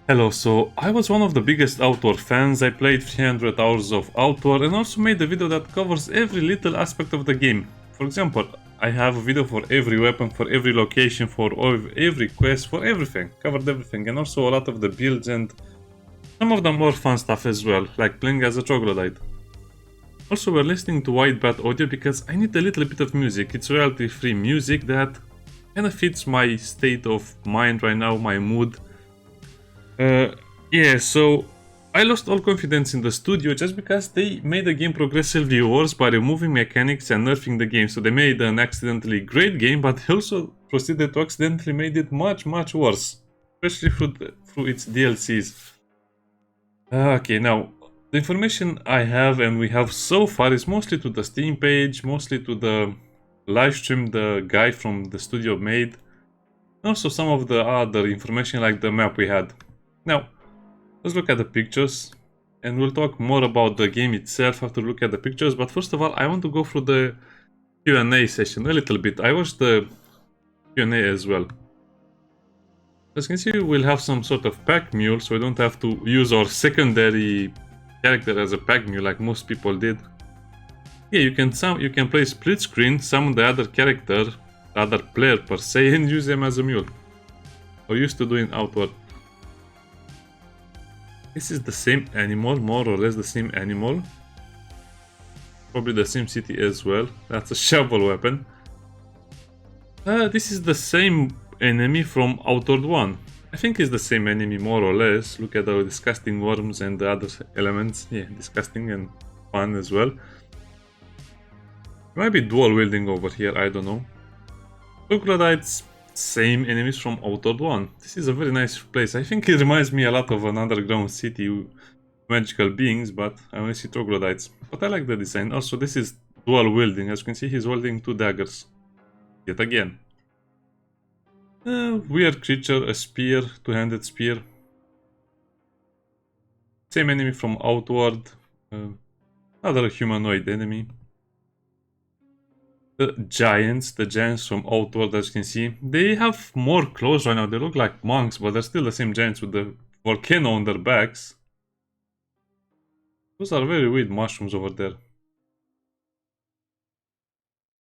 Hello, so I was one of the biggest Outdoor fans. I played 300 hours of Outdoor and also made a video that covers every little aspect of the game. For example, I have a video for every weapon, for every location, for every quest, for everything. Covered everything, and also a lot of the builds and some of the more fun stuff as well, like playing as a troglodyte. Also, we're listening to White Bat audio because I need a little bit of music. It's royalty-free music that kind of fits my state of mind right now, my mood. Uh, yeah, so I lost all confidence in the studio just because they made the game progressively worse by removing mechanics and nerfing the game. So they made an accidentally great game, but they also proceeded to accidentally made it much worse, especially through its DLCs. Okay, now the information I have and we have so far is mostly to the Steam page, mostly to the live stream the guy from the studio made, and also some of the other information like the map we had. Now, let's look at the pictures, and we'll talk more about the game itself after we look at the pictures, but first of all, I want to go through the Q&A session a little bit. I watched the Q&A as well. As you can see, we'll have some sort of pack mule, so we don't have to use our secondary character as a pack mule like most people did. Yeah, you can play split screen, summon the other character, the other player per se, and use them as a mule. Or used to do in Outward. This is the same animal, more or less the same animal. Probably the same city as well. That's a shovel weapon. This is the same enemy from Outward 1. I think it's the same enemy more or less. Look at the disgusting worms and the other elements. Yeah, disgusting and fun as well. Maybe dual wielding over here, I don't know. Troglodytes, same enemies from Outward 1. This is a very nice place. I think it reminds me a lot of an underground city with magical beings, but I only see troglodytes. But I like the design. Also, this is dual wielding. As you can see, he's holding two daggers. Yet again. Weird creature, a spear, two-handed spear. Same enemy from Outward. Another humanoid enemy. The giants from Outward, as you can see, they have more clothes right now. They look like monks, but they're still the same giants with the volcano on their backs. Those are very weird mushrooms over there.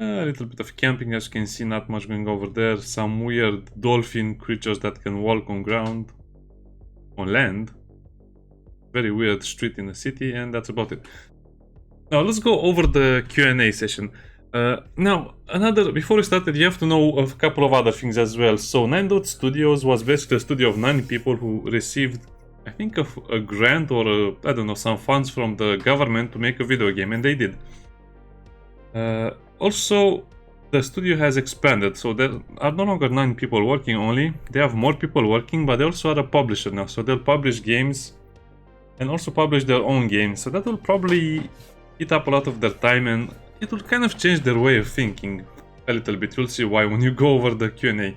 A little bit of camping, as you can see, not much going over there. Some weird dolphin creatures that can walk on ground, on land. Very weird street in the city, and that's about it. Now let's go over the Q&A session. Now, before we started, you have to know a couple of other things as well. So, 9 Studios was basically a studio of 9 people who received, I think, a grant or I don't know, some funds from the government to make a video game, and they did. Also, the studio has expanded, so there are no longer 9 people working only. They have more people working, but they also are a publisher now, so they'll publish games and also publish their own games. So that will probably eat up a lot of their time, and it will kind of change their way of thinking a little bit. You'll see why when you go over the Q&A.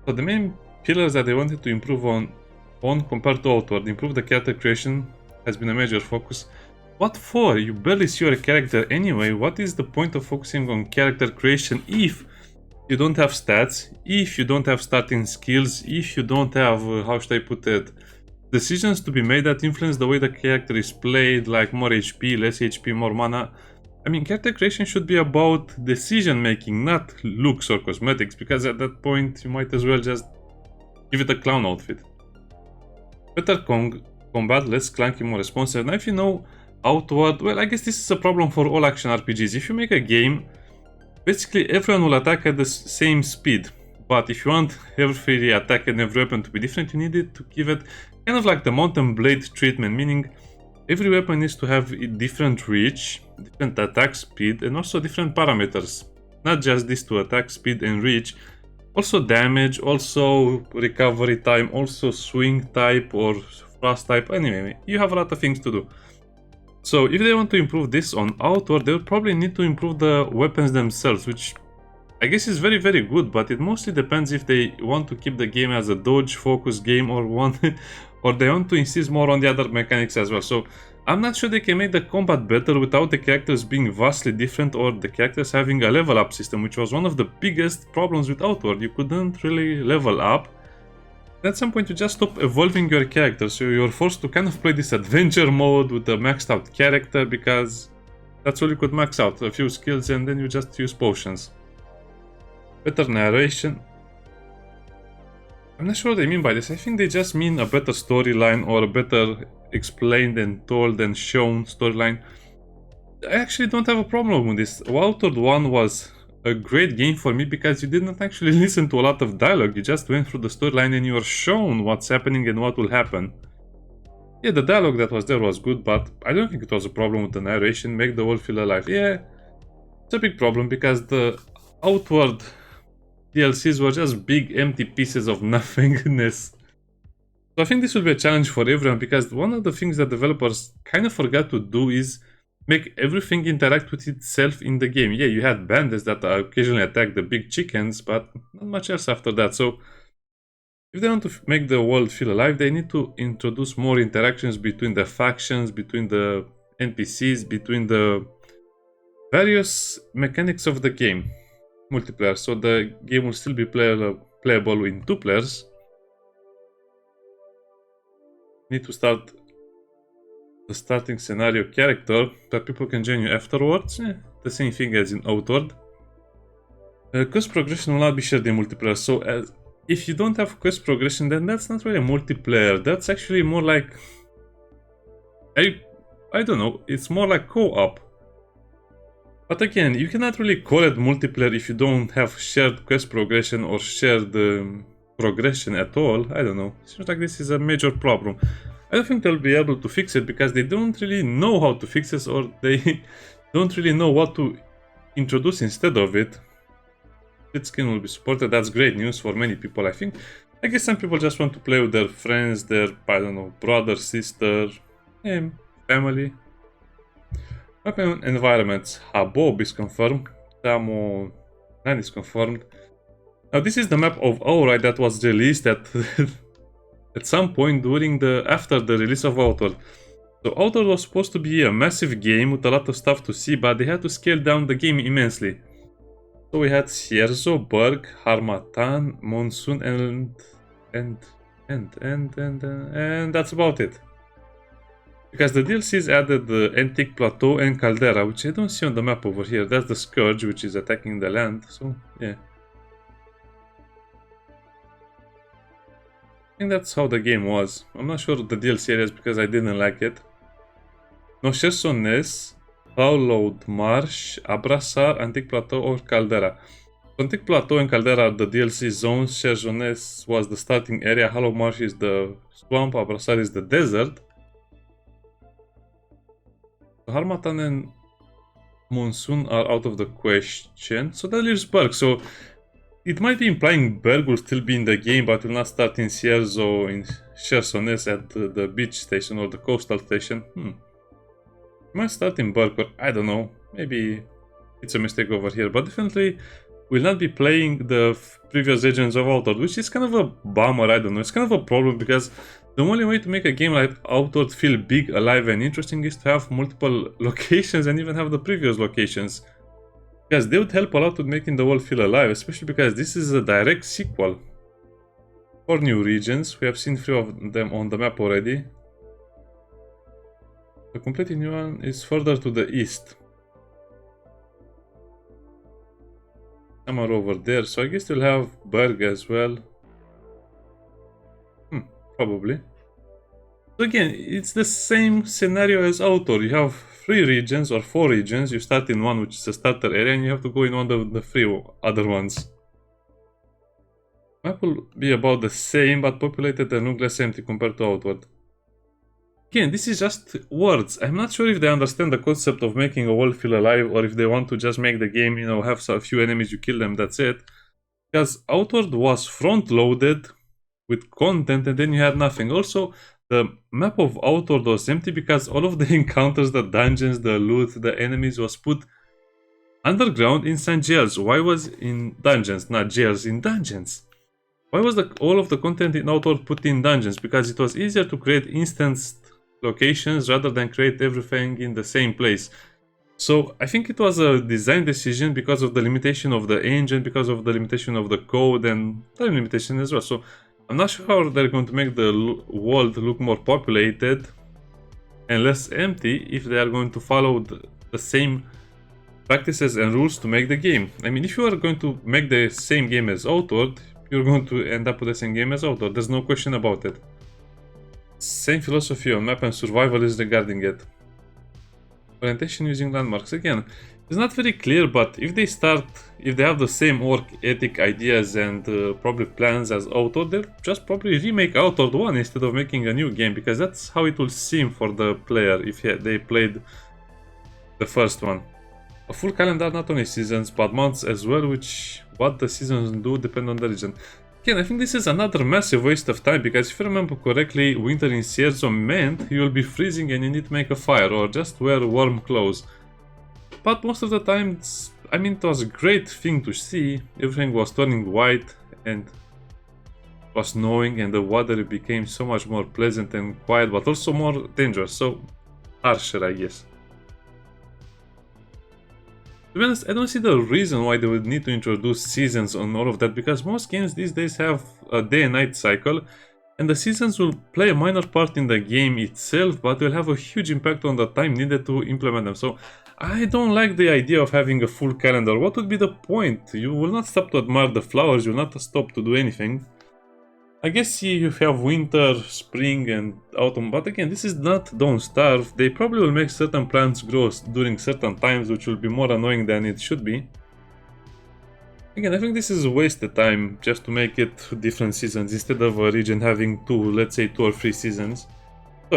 So the main pillars that they wanted to improve on compared to Outward, improve the character creation has been a major focus. What for? You barely see your character anyway. What is the point of focusing on character creation if you don't have stats, if you don't have starting skills, if you don't have, how should I put it, decisions to be made that influence the way the character is played, like more HP, less HP, more mana. I mean, character creation should be about decision making, not looks or cosmetics, because at that point you might as well just give it a clown outfit. Better combat, less clunky, more responsive. Now if you know Outward, well, I guess this is a problem for all action RPGs. If you make a game, basically everyone will attack at the same speed. But if you want every attack and every weapon to be different, you need it to give it kind of like the mountain blade treatment, meaning every weapon needs to have a different reach, different attack speed, and also different parameters. Not just these two, attack speed and reach, also damage, also recovery time, also swing type or thrust type. Anyway, you have a lot of things to do. So if they want to improve this on Outward, they'll probably need to improve the weapons themselves, which I guess is very good, but it mostly depends if they want to keep the game as a dodge focused game or or they want to insist more on the other mechanics as well. So I'm not sure they can make the combat better without the characters being vastly different or the characters having a level up system, which was one of the biggest problems with Outward. You couldn't really level up. At some point you just stop evolving your character, so you're forced to kind of play this adventure mode with the maxed out character because that's all you could max out, a few skills and then you just use potions. Better narration. I'm not sure what they mean by this. I think they just mean a better storyline or a better explained and told and shown storyline. I actually don't have a problem with this. Outer 1 was a great game for me because you didn't actually listen to a lot of dialogue. You just went through the storyline and you were shown what's happening and what will happen. Yeah, the dialogue that was there was good, but I don't think it was a problem with the narration. Make the world feel alive. Yeah, it's a big problem because the outward DLCs were just big empty pieces of nothingness. So I think this will be a challenge for everyone because one of the things that developers kind of forgot to do is make everything interact with itself in the game. Yeah, you had bandits that occasionally attack the big chickens, but not much else after that. So if they want to make the world feel alive, they need to introduce more interactions between the factions, between the NPCs, between the various mechanics of the game. Multiplayer, so the game will still be playable in 2 players. Need to start the starting scenario character that people can join you afterwards. The same thing as in Outward. Quest progression will not be shared in multiplayer, so if you don't have quest progression, then that's not really multiplayer. That's actually more like I don't know, it's more like co-op. But again, you cannot really call it multiplayer if you don't have shared quest progression or shared progression at all. I don't know. It seems like this is a major problem. I don't think they'll be able to fix it because they don't really know how to fix this, or they don't really know what to introduce instead of it. Split skin will be supported. That's great news for many people, I think. I guess some people just want to play with their friends, their, I don't know, brother, sister, family. Weapon environments. Habob is confirmed. Samo 9 is confirmed. Now this is the map of Aura that was released at at some point after the release of Outer. So Outer was supposed to be a massive game with a lot of stuff to see, but they had to scale down the game immensely. So we had Sierzo, Berg, Harmattan, Monsoon, and that's about it. Because the DLCs added the Antique Plateau and Caldera, which I don't see on the map over here. That's the Scourge, which is attacking the land, so yeah. I think that's how the game was. I'm not sure the DLC areas because I didn't like it. No Chersones, Hollowed Marsh, Abrasar, Antique Plateau or Caldera. Antique Plateau and Caldera are the DLC zones. Chersones was the starting area, Hollow Marsh is the swamp, Abrasar is the desert. Harmattan and Monsoon are out of the question, so that leaves Berg. So it might be implying Berg will still be in the game, but will not start in Sierzo, in Chersones at the beach station or the coastal station. Might start in Berg, or I don't know. Maybe it's a mistake over here, but definitely will not be playing the previous Legends of Outward, which is kind of a bummer. I don't know. It's kind of a problem because the only way to make a game like Outward feel big, alive, and interesting is to have multiple locations and even have the previous locations. Because they would help a lot with making the world feel alive, especially because this is a direct sequel. 4 new regions, we have seen 3 of them on the map already. The completely new one is further to the east. Some are over there, so I guess they'll have Berg as well. Probably. So again, it's the same scenario as Outdoor. You have 3 regions or 4 regions. You start in one, which is a starter area, and you have to go in one of the 3 other ones. Map will be about the same, but populated and look less empty compared to Outward. Again, this is just words. I'm not sure if they understand the concept of making a world feel alive, or if they want to just make the game, you know, have a few enemies, you kill them, that's it. Because Outward was front-loaded with content and then you had nothing. Also, the map of Outward was empty because all of the encounters, the dungeons, the loot, the enemies was put underground inside jails. Why was in dungeons, not jails, in dungeons? Why was all of the content in Outward put in dungeons? Because it was easier to create instanced locations rather than create everything in the same place. So I think it was a design decision because of the limitation of the engine, because of the limitation of the code and time limitation as well. So I'm not sure how they're going to make the world look more populated and less empty if they are going to follow the same practices and rules to make the game. I mean, if you are going to make the same game as Outward, you're going to end up with the same game as Outward. There's no question about it. Same philosophy on map and survival is regarding it. Orientation using landmarks. Again, it's not very clear, but if they have the same work ethic ideas and probably plans as Outward, they'll just probably remake Outward 1 instead of making a new game, because that's how it will seem for the player if they played the first one. A full calendar, not only seasons, but months as well, which what the seasons do depend on the region. Again, I think this is another massive waste of time, because if you remember correctly, winter in Sierzo meant you will be freezing and you need to make a fire, or just wear warm clothes. But most of the time, I mean, it was a great thing to see. Everything was turning white and was snowing, and the water became so much more pleasant and quiet, but also more dangerous, so harsher, I guess. To be honest, I don't see the reason why they would need to introduce seasons on all of that, because most games these days have a day and night cycle, and the seasons will play a minor part in the game itself, but will have a huge impact on the time needed to implement them. So I don't like the idea of having a full calendar. What would be the point? You will not stop to admire the flowers, you will not stop to do anything. I guess you have winter, spring and autumn, but again, this is not Don't Starve. They probably will make certain plants grow during certain times, which will be more annoying than it should be. Again, I think this is a wasted time just to make it different seasons instead of a region having let's say 2 or 3 seasons.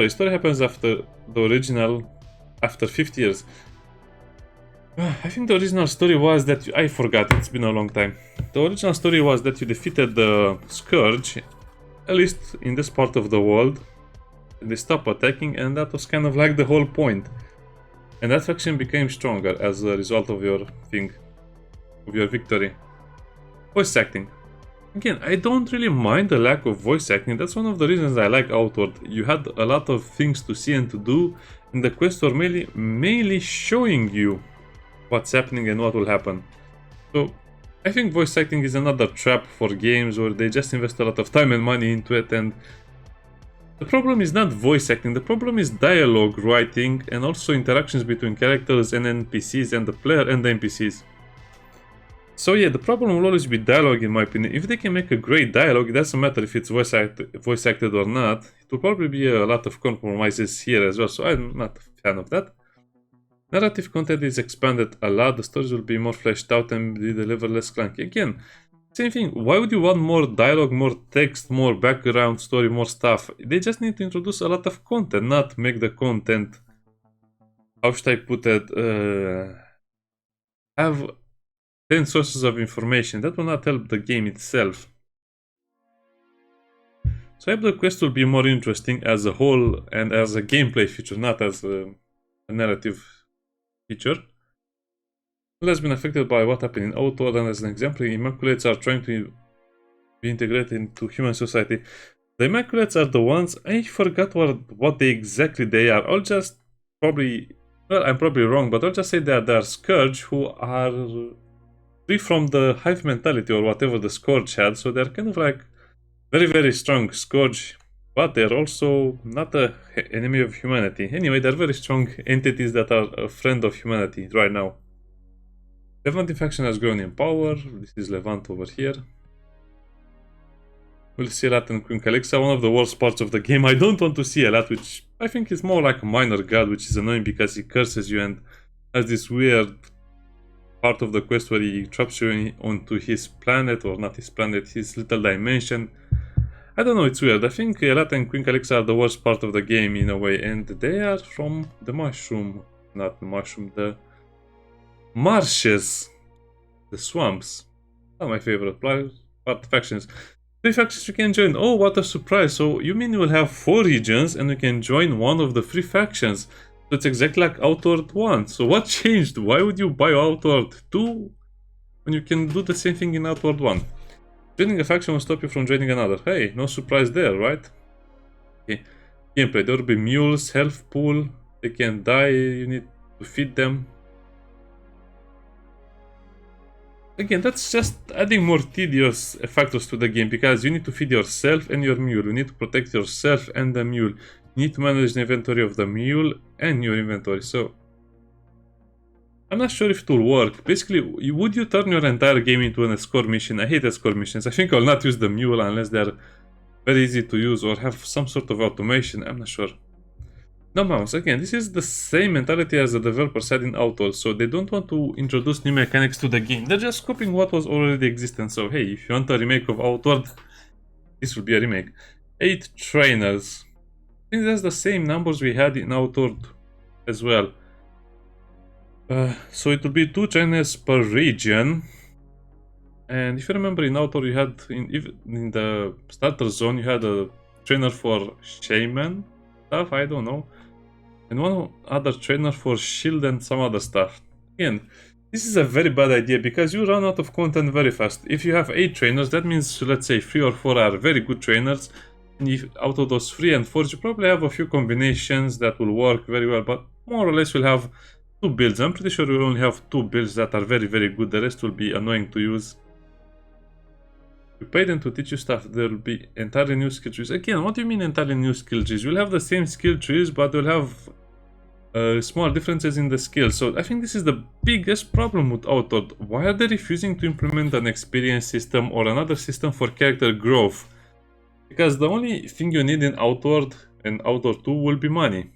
Story happens after the original, after 50 years. I think the original story was that I forgot, it's been a long time. The original story was that you defeated the Scourge, at least in this part of the world. They stopped attacking, and that was kind of like the whole point. And that faction became stronger as a result of your victory. Voice acting. Again, I don't really mind the lack of voice acting. That's one of the reasons I like Outward. You had a lot of things to see and to do, and the quests were mainly showing you what's happening and what will happen. So I think voice acting is another trap for games where they just invest a lot of time and money into it, and the problem is not voice acting, the problem is dialogue writing and also interactions between characters and NPCs and the player and the NPCs. So yeah, the problem will always be dialogue in my opinion. If they can make a great dialogue, it doesn't matter if it's voice acted or not. It will probably be a lot of compromises here as well, so I'm not a fan of that. Narrative content is expanded a lot, the stories will be more fleshed out and be delivered less clunky. Again, same thing, why would you want more dialogue, more text, more background story, more stuff? They just need to introduce a lot of content, not make the content, how should I put it, have 10 sources of information. That will not help the game itself. So I hope the quest will be more interesting as a whole and as a gameplay feature, not as a narrative feature. It has been affected by what happened in Outward, and as an example, Immaculates are trying to be integrated into human society. The Immaculates are the ones, I forgot what they exactly they are. I'll just probably, well, I'm probably wrong, but I'll just say that they are Scourge who are free from the hive mentality or whatever the Scourge had, so they're kind of like very, very strong Scourge, but they're also not an enemy of humanity. Anyway, they're very strong entities that are a friend of humanity right now. Levant faction has grown in power. This is Levant over here. We'll see a lot in Queen Calixa, one of the worst parts of the game. I don't want to see a lot, which I think is more like a minor god, which is annoying because he curses you and has this weird part of the quest where he traps you onto his planet, or not his planet, his little dimension. I don't know, it's weird. I think Elata and Queen Calixa are the worst part of the game in a way, and they are from the mushroom, not the mushroom, the marshes, the swamps. Not my favorite part factions. 3 factions you can join. Oh, what a surprise. So you mean you will have 4 regions and you can join one of the 3 factions. So it's exactly like Outward 1. So what changed? Why would you buy Outward 2 when you can do the same thing in Outward 1? Joining a faction will stop you from joining another. Hey, no surprise there, right? Okay. Gameplay. There will be mules, health pool. They can die. You need to feed them. again, that's just adding more tedious factors to the game because you need to feed yourself and your mule. You need to protect yourself and the mule. You need to manage the inventory of the mule and your inventory. So I'm not sure if it will work. Basically, would you turn your entire game into an escort mission? I hate escort missions. I think I'll not use the mule unless they're very easy to use or have some sort of automation. I'm not sure. No mouse. Again, this is the same mentality as the developers had in Outlaws, so they don't want to introduce new mechanics to the game. They're just copying what was already existent. So hey, if you want a remake of Outward, this will be a remake. 8 trainers. I think that's the same numbers we had in Outward as well. So it will be 2 trainers per region. And if you remember in Outward, you had in the starter zone, you had a trainer for shaman stuff. I don't know. And one other trainer for shield and some other stuff. Again, this is a very bad idea because you run out of content very fast. If you have 8 trainers, that means let's say 3 or 4 are very good trainers. And if out of those 3 and 4, you probably have a few combinations that will work very well, but more or less you'll have 2 builds. I'm pretty sure you'll only have 2 builds that are very, very good. The rest will be annoying to use. You pay them to teach you stuff. There will be entirely new skill trees. Again, what do you mean entirely new skill trees? You'll have the same skill trees, but you'll have small differences in the skills. So I think this is the biggest problem with Outward. Why are they refusing to implement an experience system or another system for character growth? Because the only thing you need in Outward and Outward 2 will be money.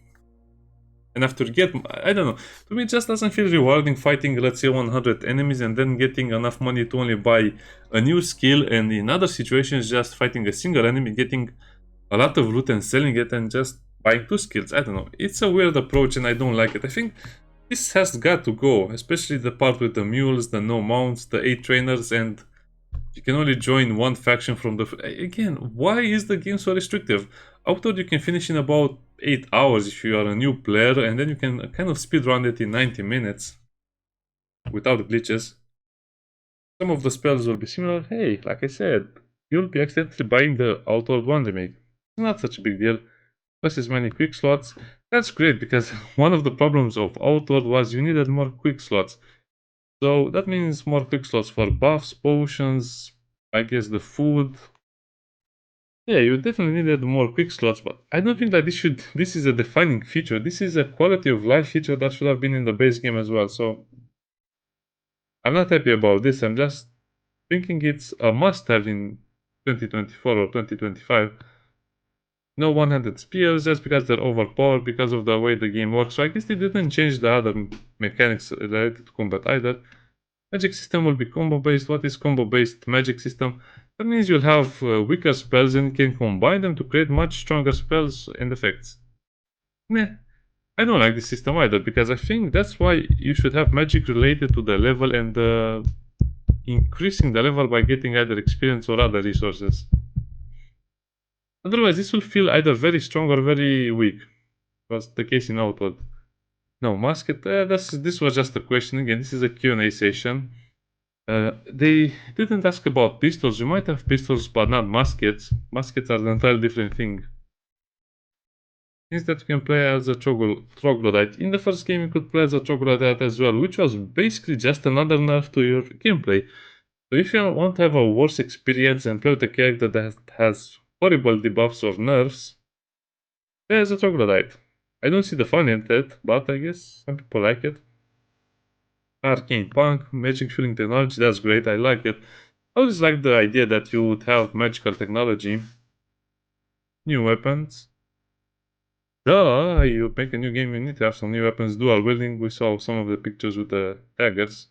And after get, I don't know, to me it just doesn't feel rewarding fighting, let's say 100 enemies and then getting enough money to only buy a new skill, and in other situations just fighting a single enemy, getting a lot of loot and selling it and just buying 2 skills. I don't know, it's a weird approach and I don't like it. I think this has got to go, especially the part with the mules, the no mounts, the 8 trainers, and you can only join one faction from the... Again, why is the game so restrictive? Outward you can finish in about 8 hours if you are a new player, and then you can kind of speedrun it in 90 minutes without glitches. Some of the spells will be similar. Hey, like I said, you'll be accidentally buying the Outward 1 remake. It's not such a big deal. Plus as many quick slots. That's great because one of the problems of Outward was you needed more quick slots. So that means more quick slots for buffs, potions, I guess the food. Yeah, you definitely needed more quick slots, but I don't think that this is a defining feature. This is a quality of life feature that should have been in the base game as well. So I'm not happy about this. I'm just thinking it's a must-have in 2024 or 2025. No one-handed spears just because they're overpowered because of the way the game works. So I guess they didn't change the other mechanics related to combat either. Magic system will be combo based. What is combo based magic system? That means you'll have weaker spells and you can combine them to create much stronger spells and effects. Meh. I don't like this system either because I think that's why you should have magic related to the level and increasing the level by getting either experience or other resources. Otherwise, this will feel either very strong or very weak. Was the case in Outward. No, musket. This was just a question. Again, this is a Q&A session. They didn't ask about pistols. You might have pistols, but not muskets. Muskets are an entirely different thing. Instead, you can play as a troglodyte. In the first game, you could play as a troglodyte as well, which was basically just another nerf to your gameplay. So if you want to have a worse experience and play with a character that has horrible debuffs or nerfs, play as a troglodyte. I don't see the fun in that, but I guess some people like it. Arcane Punk, Magic Fueling Technology, that's great, I like it. I always like the idea that you would have magical technology. New weapons. Duh, you make a new game, you need to have some new weapons. Dual wielding, we saw some of the pictures with the daggers.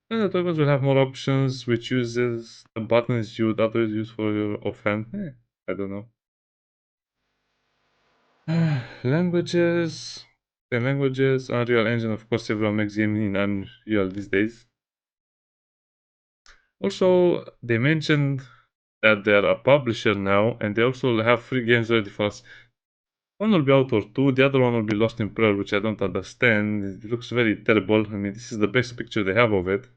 And the weapons will have more options, which uses the buttons you would otherwise use for your offhand. I don't know. Languages. The languages, Unreal Engine, of course, everyone makes games in Unreal these days. Also, they mentioned that they're a publisher now, and they also have 3 games ready for us. One will be Outward 2, the other one will be Lost in Prayer, which I don't understand. It looks very terrible. I mean, this is the best picture they have of it.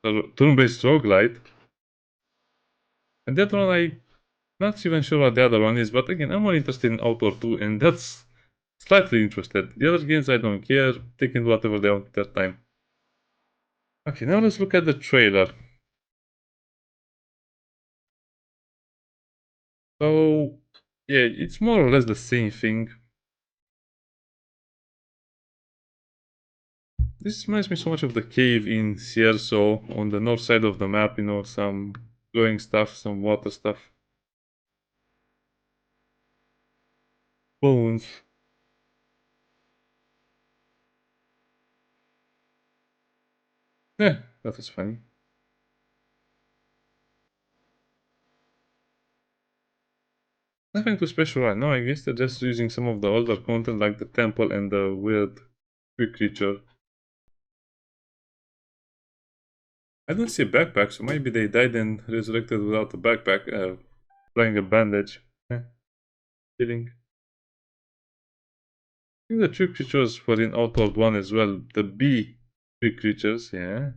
So, turn-based roguelite. And that one, I'm not even sure what the other one is, but again, I'm more interested in Outward 2, and that's slightly interested. The other games, I don't care. They can do whatever they want at their time. Okay, now let's look at the trailer. So, yeah, it's more or less the same thing. This reminds me so much of the cave in Cierzo on the north side of the map, you know, some glowing stuff, some water stuff. Bones. Yeah, that was funny. Nothing too special right now, I guess they're just using some of the older content like the temple and the weird tree creature. I don't see a backpack, so maybe they died and resurrected without a backpack, playing a bandage. Eh, kidding. I think the tree creatures were in Outworld 1 as well. The bee tree creatures, yeah.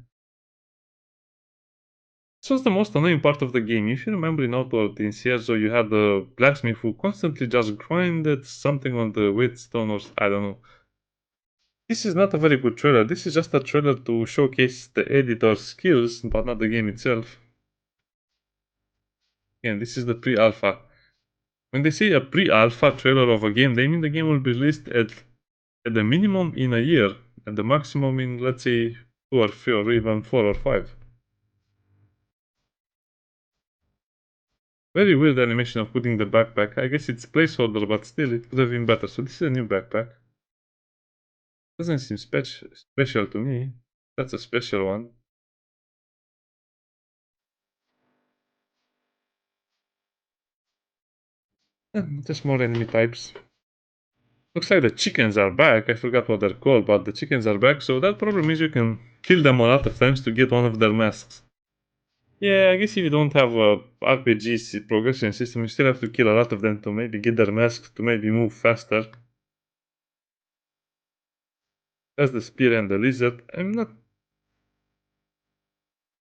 This was the most annoying part of the game. If you remember in Outworld in Cierzo, you had the blacksmith who constantly just grinded something on the whetstone or I don't know. This is not a very good trailer. This is just a trailer to showcase the editor's skills, but not the game itself. Again, this is the pre-alpha. When they say a pre-alpha trailer of a game, they mean the game will be released at the minimum in a year, and the maximum in, let's say, 2 or 3 or even 4 or 5. Very weird animation of putting the backpack. I guess it's placeholder, but still, it could have been better. So this is a new backpack. Doesn't seem special to me. That's a special one. Just more enemy types. Looks like the chickens are back. I forgot what they're called, but the chickens are back. So that probably means you can kill them a lot of times to get one of their masks. Yeah, I guess if you don't have a RPG progression system, you still have to kill a lot of them to maybe get their masks to maybe move faster. That's the spear and the lizard. I'm not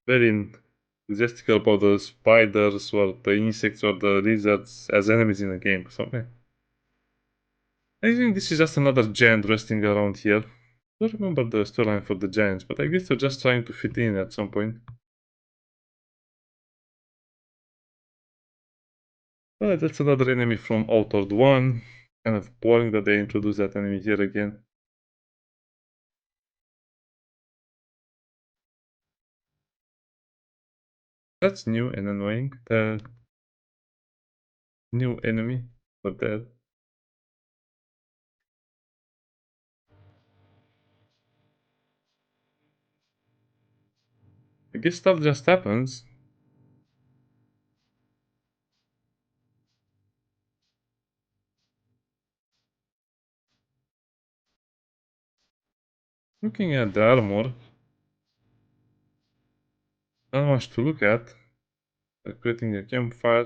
very enthusiastic about the spiders or the insects or the lizards as enemies in the game. So I think this is just another giant resting around here. I don't remember the storyline for the giants, but I guess they're just trying to fit in at some point. But that's another enemy from Outward 1. Kind of boring that they introduced that enemy here again. That's new and annoying. The new enemy for that. I guess stuff just happens. Looking at the armor, not much to look at. Creating a campfire.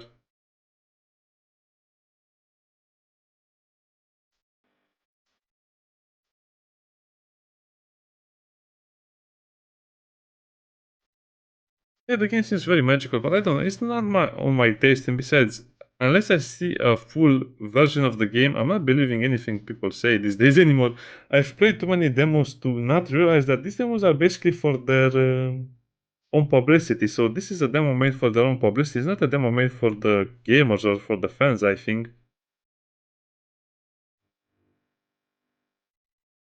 Yeah, the game seems very magical, but I don't know, it's not on my taste, and besides, unless I see a full version of the game, I'm not believing anything people say these days anymore. I've played too many demos to not realize that these demos are basically for their own publicity. So this is a demo made for their own publicity. It's not a demo made for the gamers or for the fans, I think.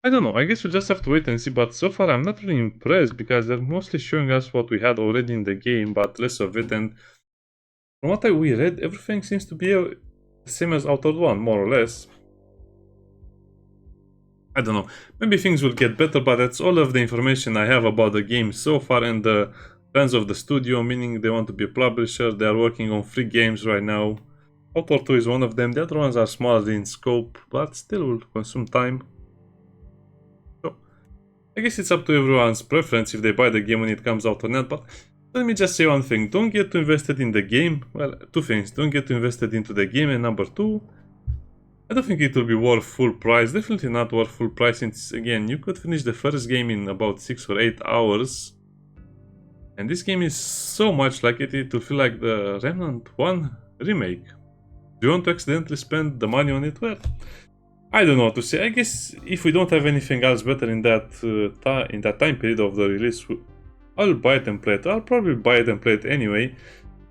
I don't know, I guess we just have to wait and see, but so far I'm not really impressed because they're mostly showing us what we had already in the game, but less of it, and from what we read, everything seems to be the same as Outer 1, more or less. I don't know, maybe things will get better, but that's all of the information I have about the game so far, and the plans of the studio, meaning they want to be a publisher, they are working on 3 games right now. Outer 2 is one of them, the other ones are smaller in scope, but still will consume time. So, I guess it's up to everyone's preference if they buy the game when it comes out or not, but let me just say one thing, don't get too invested in the game. Well, 2 things, don't get too invested into the game, and number 2, I don't think it will be worth full price, definitely not worth full price, since again, you could finish the first game in about 6 or 8 hours. And this game is so much like it, it will feel like the Remnant 1 remake. Do you want to accidentally spend the money on it? Well, I don't know what to say. I guess if we don't have anything else better in that time period of the release, I'll buy it and play it. I'll probably buy it and play it anyway.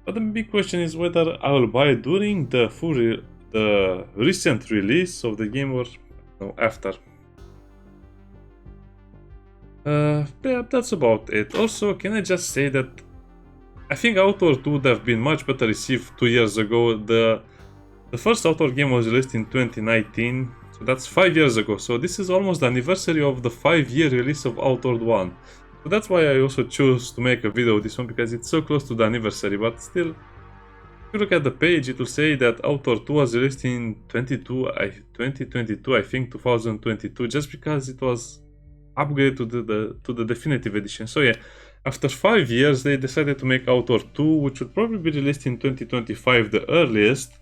But the big question is whether I will buy it during the the recent release of the game or no, after. Yeah, that's about it. Also, can I just say that I think Outdoor 2 would have been much better received 2 years ago. The first Outdoor game was released in 2019, so that's 5 years ago. So this is almost the anniversary of the 5-year release of Outdoor 1. So that's why I also chose to make a video of this one, because it's so close to the anniversary. But still, if you look at the page, it will say that Outdoor 2 was released in 2022, I think 2022, just because it was upgraded to the definitive edition. So yeah, after 5 years they decided to make Outdoor 2, which would probably be released in 2025 the earliest.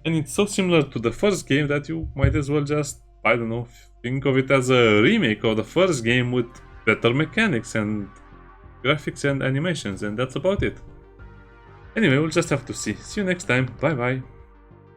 And it's so similar to the first game that you might as well just, I don't know, think of it as a remake of the first game with better mechanics and graphics and animations, and that's about it. Anyway, we'll just have to see. See you next time. Bye bye.